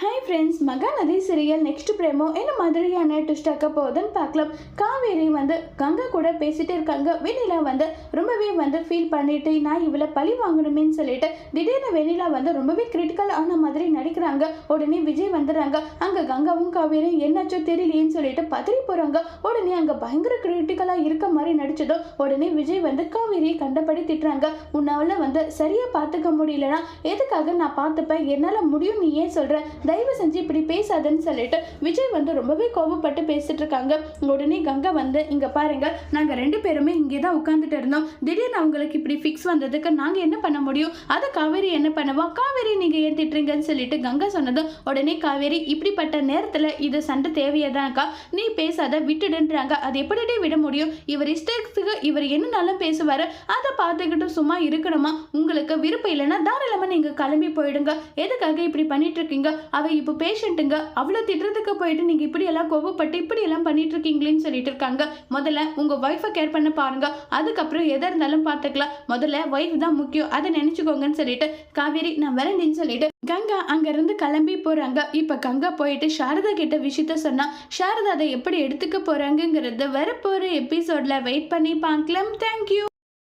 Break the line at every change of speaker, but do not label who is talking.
Hi friends, Mahanadi serial next பிரேமோ என்ன மாதிரியான ட்விஸ்டாக்க போகுதுன்னு பார்க்கலாம். காவேரி கங்கா கூட பேசிட்டு இருக்காங்க. வெண்ணிலா ரொம்பவே ஃபீல் பண்ணிட்டு நான் இவளை பழி வாங்கணுமேன்னு சொல்லிட்டு திடீர்னு வெண்ணிலா ரொம்பவே கிரிட்டிக்கல் ஆன மாதிரி நடிக்கிறாங்க. உடனே விஜய் வந்துடுறாங்க. அங்கே கங்காவும் காவேரியும் என்னாச்சோ தெரியலையேன்னு சொல்லிட்டு பதறி போகிறாங்க. உடனே அங்கே பயங்கர கிரிட்டிக்கலாக இருக்க மாதிரி நடிச்சதும் உடனே விஜய் காவேரியை கண்டபடி திட்டுறாங்க. உன்னால சரியாக பார்த்துக்க முடியலனா எதுக்காக நான் பார்த்துப்பேன், என்னால் முடியும், நீ ஏன் சொல்கிற, தயவு செஞ்சு இப்படி பேசாதன்னு சொல்லிட்டு விஜய் ரொம்பவே கோபப்பட்டு பேசிட்டு இருக்காங்க. உடனே கங்கா இங்க பாருங்க, நாங்க ரெண்டு பேருமே இங்கே தான் உட்காந்துட்டு இருந்தோம். திடீர்னு அவங்களுக்கு இப்படி ஃபிக்ஸ் வந்ததுக்கு நாங்க என்ன பண்ண முடியும், அதை காவேரி என்ன பண்ணுவா, காவேரி நீங்க ஏன் திட்டுறீங்கன்னு சொல்லிட்டு கங்கா சொன்னதும் உடனே காவேரி இப்படிப்பட்ட நேரத்துல இது சண்டை தேவையதான்க்கா, நீ பேசாத விட்டுடுன்றாங்க. அது எப்படி விட முடியும், இவர் இஷ்டத்துக்கு இவர் என்னன்னாலும் பேசுவாரு, அதை பார்த்துக்கிட்டு சும்மா இருக்கணுமா, உங்களுக்கு விருப்பம் இல்லைன்னா தாராளமா நீங்க கிளம்பி போயிடுங்க, எதுக்காக இப்படி பண்ணிட்டு இருக்கீங்க, அவ இப்போ பேஷண்ட்டுங்க, அவ்வளோ திட்டுறதுக்கு போயிட்டு நீங்க இப்படி எல்லாம் கோபப்பட்டு இப்படி எல்லாம் பண்ணிட்டு இருக்கீங்களேன்னு சொல்லிட்டு இருக்காங்க. முதல்ல உங்க ஒய்ஃபை கேர் பண்ண பாருங்க, அதுக்கப்புறம் எதா இருந்தாலும் பார்த்துக்கலாம், முதல்ல ஒய்ஃப் தான் முக்கியம், அதை நினைச்சுக்கோங்கன்னு சொல்லிட்டு காவேரி நான் வரேன்னு சொல்லிட்டு கங்கா அங்கிருந்து கிளம்பி போறாங்க. இப்ப கங்கா போயிட்டு சாரதா கிட்ட விஷயத்த சொன்னா சாரதா அதை எப்படி எடுத்துக்க போறாங்கிறது வரப்போற எபிசோட்ல வெயிட் பண்ணி பார்க்கலாம். தேங்க்யூ.